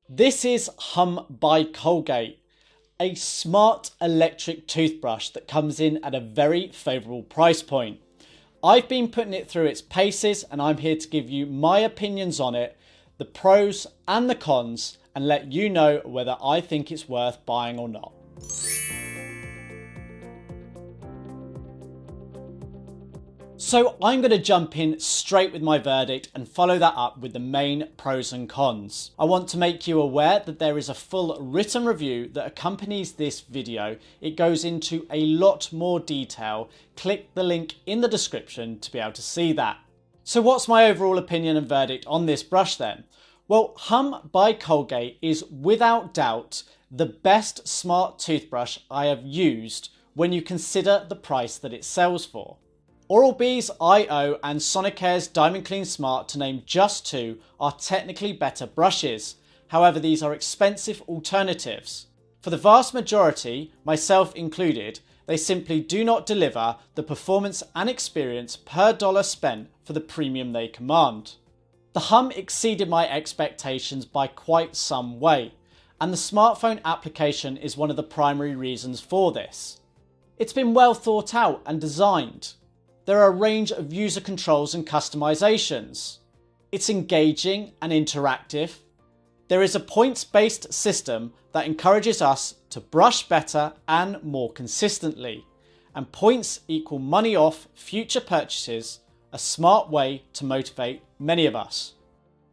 This is Hum by Colgate, a smart electric toothbrush that comes in at a very favourable price point. I've been putting it through its paces and I'm here to give you my opinions on it, the pros and the cons, and let you know whether I think it's worth buying or not. So I'm going to jump in straight with my verdict and follow that up with the main pros and cons. I want to make you aware that there is a full written review that accompanies this video. It goes into a lot more detail. Click the link in the description to be able to see that. So what's my overall opinion and verdict on this brush then? Well, Hum by Colgate is without doubt the best smart toothbrush I have used when you consider the price that it sells for. Oral-B's IO and Sonicare's Diamond Clean Smart, to name just two, are technically better brushes. However, these are expensive alternatives. For the vast majority, myself included, they simply do not deliver the performance and experience per dollar spent for the premium they command. The Hum exceeded my expectations by quite some way, and the smartphone application is one of the primary reasons for this. It's been well thought out and designed. There are a range of user controls and customizations. It's engaging and interactive. There is a points-based system that encourages us to brush better and more consistently. And points equal money off future purchases, a smart way to motivate many of us.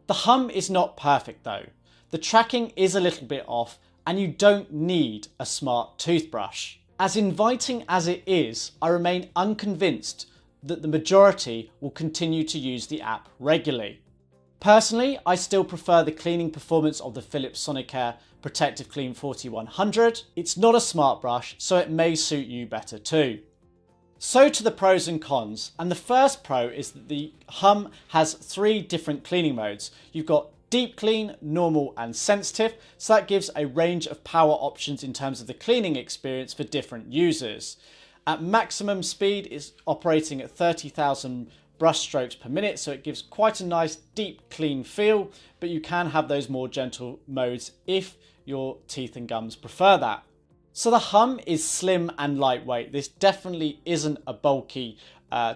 The Hum is not perfect though. The tracking is a little bit off and you don't need a smart toothbrush. As inviting as it is, I remain unconvinced that the majority will continue to use the app regularly. Personally, I still prefer the cleaning performance of the Philips Sonicare Protective Clean 4100. It's not a smart brush, so it may suit you better too. So to the pros and cons, and the first pro is that the Hum has 3 different cleaning modes. You've got deep clean, normal and sensitive, so that gives a range of power options in terms of the cleaning experience for different users. At maximum speed, it's operating at 30,000 brush strokes per minute, so it gives quite a nice deep clean feel, but you can have those more gentle modes if your teeth and gums prefer that. So the Hum is slim and lightweight. This definitely isn't a bulky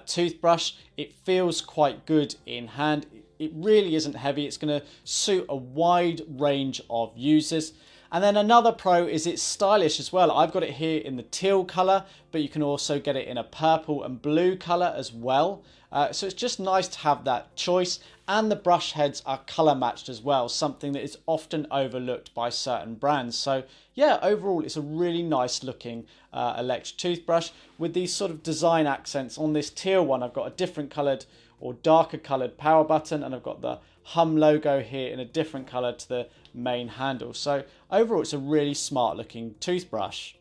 toothbrush. It feels quite good in hand. It really isn't heavy. It's going to suit a wide range of users. And then another pro is it's stylish as well. I've got it here in the teal colour, but you can also get it in a purple and blue colour as well. So it's just nice to have that choice. And the brush heads are colour matched as well, something that is often overlooked by certain brands. So yeah, overall it's a really nice looking electric toothbrush with these sort of design accents. On this teal one, I've got a different coloured or darker coloured power button, and I've got the Hum logo here in a different colour to the main handle. So overall it's a really smart looking toothbrush.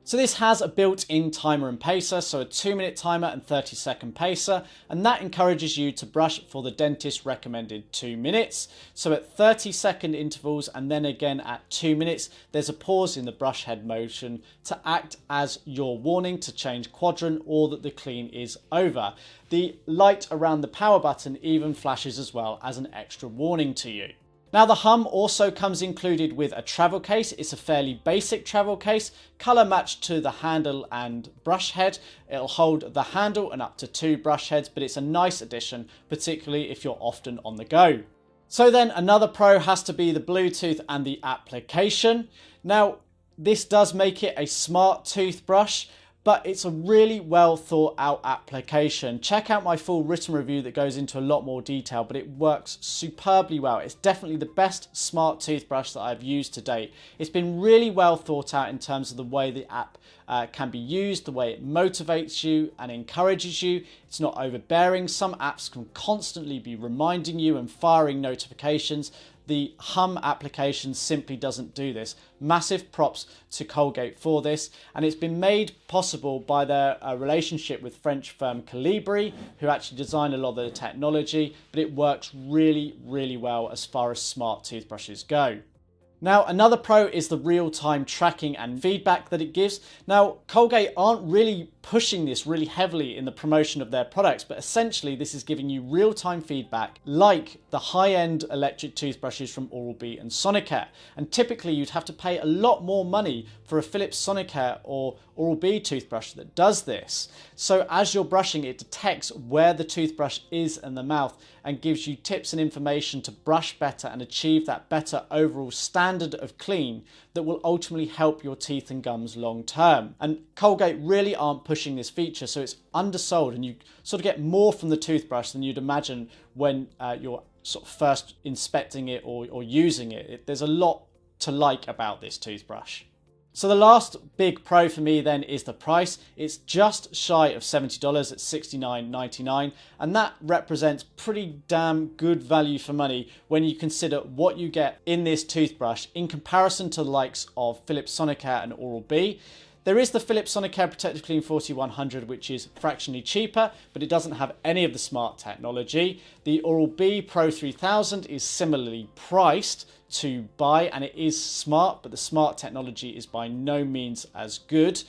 So this has a built-in timer and pacer, so a 2-minute timer and 30-second pacer, and that encourages you to brush for the dentist recommended 2 minutes. So at 30-second intervals and then again at 2 minutes, there's a pause in the brush head motion to act as your warning to change quadrant or that the clean is over. The light around the power button even flashes as well as an extra warning to you. Now the Hum also comes included with a travel case. It's a fairly basic travel case, colour matched to the handle and brush head. It'll hold the handle and up to 2 brush heads, but it's a nice addition, particularly if you're often on the go. So then another pro has to be the Bluetooth and the application. Now this does make it a smart toothbrush, but it's a really well thought out application. Check out my full written review that goes into a lot more detail, but it works superbly well. It's definitely the best smart toothbrush that I've used to date. It's been really well thought out in terms of the way the app can be used, the way it motivates you and encourages you. It's not overbearing. Some apps can constantly be reminding you and firing notifications. The Hum application simply doesn't do this. Massive props to Colgate for this, and it's been made possible by their relationship with French firm Colibri, who actually design a lot of the technology, but it works really, really well as far as smart toothbrushes go. Now, another pro is the real-time tracking and feedback that it gives. Now, Colgate aren't really pushing this really heavily in the promotion of their products, but essentially this is giving you real-time feedback like the high-end electric toothbrushes from Oral-B and Sonicare. And typically you'd have to pay a lot more money for a Philips Sonicare or Oral-B toothbrush that does this. So as you're brushing, it detects where the toothbrush is in the mouth and gives you tips and information to brush better and achieve that better overall standard of clean that will ultimately help your teeth and gums long term. And Colgate really aren't pushing this feature, so it's undersold, and you sort of get more from the toothbrush than you'd imagine when you're sort of first inspecting it or using it. There's a lot to like about this toothbrush. So the last big pro for me then is the price. It's just shy of $70 at $69.99, and that represents pretty damn good value for money when you consider what you get in this toothbrush in comparison to the likes of Philips Sonicare and Oral-B. There is the Philips Sonicare Protective Clean 4100, which is fractionally cheaper, but it doesn't have any of the smart technology. The Oral-B Pro 3000 is similarly priced to buy, and it is smart, but the smart technology is by no means as good.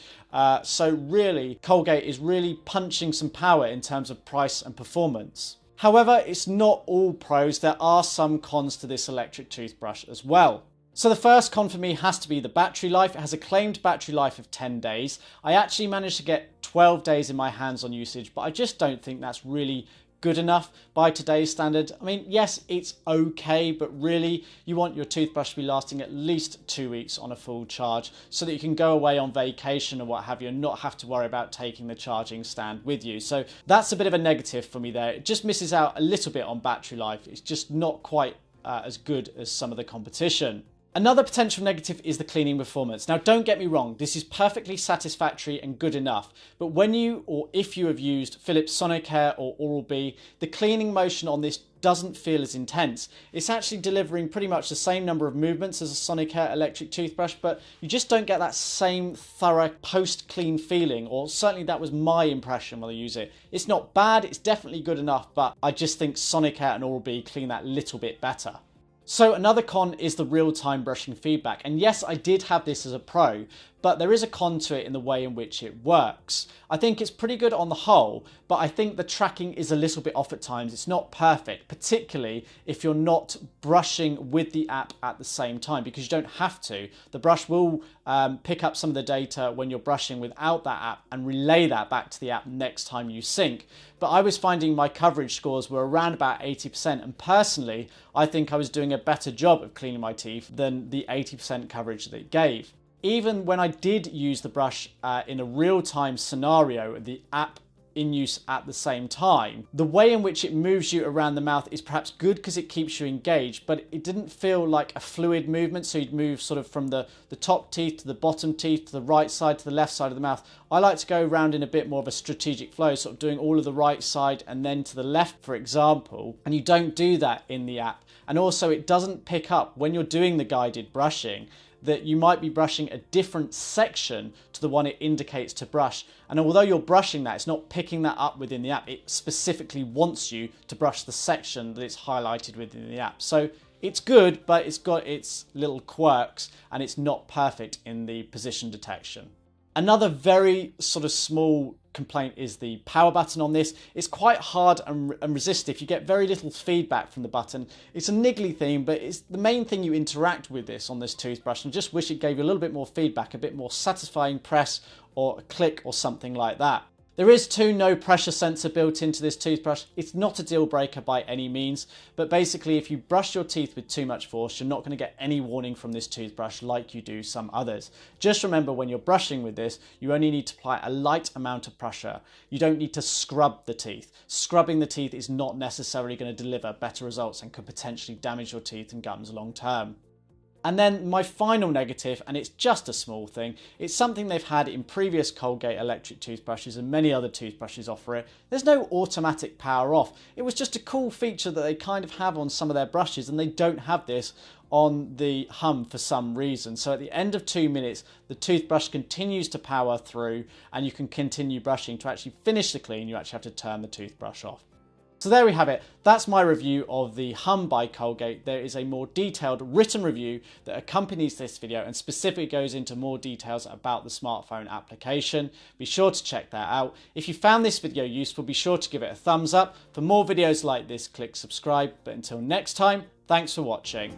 So really, Colgate is really punching some power in terms of price and performance. However, it's not all pros. There are some cons to this electric toothbrush as well. So the first con for me has to be the battery life. It has a claimed battery life of 10 days. I actually managed to get 12 days in my hands-on usage, but I just don't think that's really good enough by today's standard. I mean, yes, it's okay, but really you want your toothbrush to be lasting at least 2 weeks on a full charge so that you can go away on vacation or what have you and not have to worry about taking the charging stand with you. So that's a bit of a negative for me there. It just misses out a little bit on battery life. It's just not quite as good as some of the competition. Another potential negative is the cleaning performance. Now, don't get me wrong, this is perfectly satisfactory and good enough, but when you or if you have used Philips Sonicare or Oral-B, the cleaning motion on this doesn't feel as intense. It's actually delivering pretty much the same number of movements as a Sonicare electric toothbrush, but you just don't get that same thorough post-clean feeling, or certainly that was my impression when I use it. It's not bad, it's definitely good enough, but I just think Sonicare and Oral-B clean that little bit better. So another con is the real-time brushing feedback. And yes, I did have this as a pro, but there is a con to it in the way in which it works. I think it's pretty good on the whole, but I think the tracking is a little bit off at times. It's not perfect, particularly if you're not brushing with the app at the same time, because you don't have to. The brush will pick up some of the data when you're brushing without that app and relay that back to the app next time you sync. But I was finding my coverage scores were around about 80%, and personally, I think I was doing a better job of cleaning my teeth than the 80% coverage that it gave. Even when I did use the brush in a real-time scenario, the app in use at the same time, the way in which it moves you around the mouth is perhaps good because it keeps you engaged, but it didn't feel like a fluid movement. So you'd move sort of from the top teeth to the bottom teeth, to the right side, to the left side of the mouth. I like to go around in a bit more of a strategic flow, sort of doing all of the right side and then to the left, for example, and you don't do that in the app. And also it doesn't pick up when you're doing the guided brushing that you might be brushing a different section to the one it indicates to brush. And although you're brushing that, it's not picking that up within the app. It specifically wants you to brush the section that it's highlighted within the app. So it's good, but it's got its little quirks and it's not perfect in the position detection. Another very sort of small complaint is the power button on this. It's quite hard and resistive. You get very little feedback from the button. It's a niggly thing, but it's the main thing you interact with this on this toothbrush, and just wish it gave you a little bit more feedback, a bit more satisfying press or a click or something like that. There is too no pressure sensor built into this toothbrush. It's not a deal breaker by any means, but basically if you brush your teeth with too much force, you're not going to get any warning from this toothbrush like you do some others. Just remember, when you're brushing with this, you only need to apply a light amount of pressure. You don't need to scrub the teeth. Scrubbing the teeth is not necessarily going to deliver better results and could potentially damage your teeth and gums long term. And then my final negative, and it's just a small thing, it's something they've had in previous Colgate electric toothbrushes, and many other toothbrushes offer it. There's no automatic power off. It was just a cool feature that they kind of have on some of their brushes, and they don't have this on the Hum for some reason. So at the end of 2 minutes, the toothbrush continues to power through and you can continue brushing. To actually finish the clean, you actually have to turn the toothbrush off. So there we have it. That's my review of the Hum by Colgate. There is a more detailed written review that accompanies this video and specifically goes into more details about the smartphone application. Be sure to check that out. If you found this video useful, be sure to give it a thumbs up. For more videos like this, click subscribe. But until next time, thanks for watching.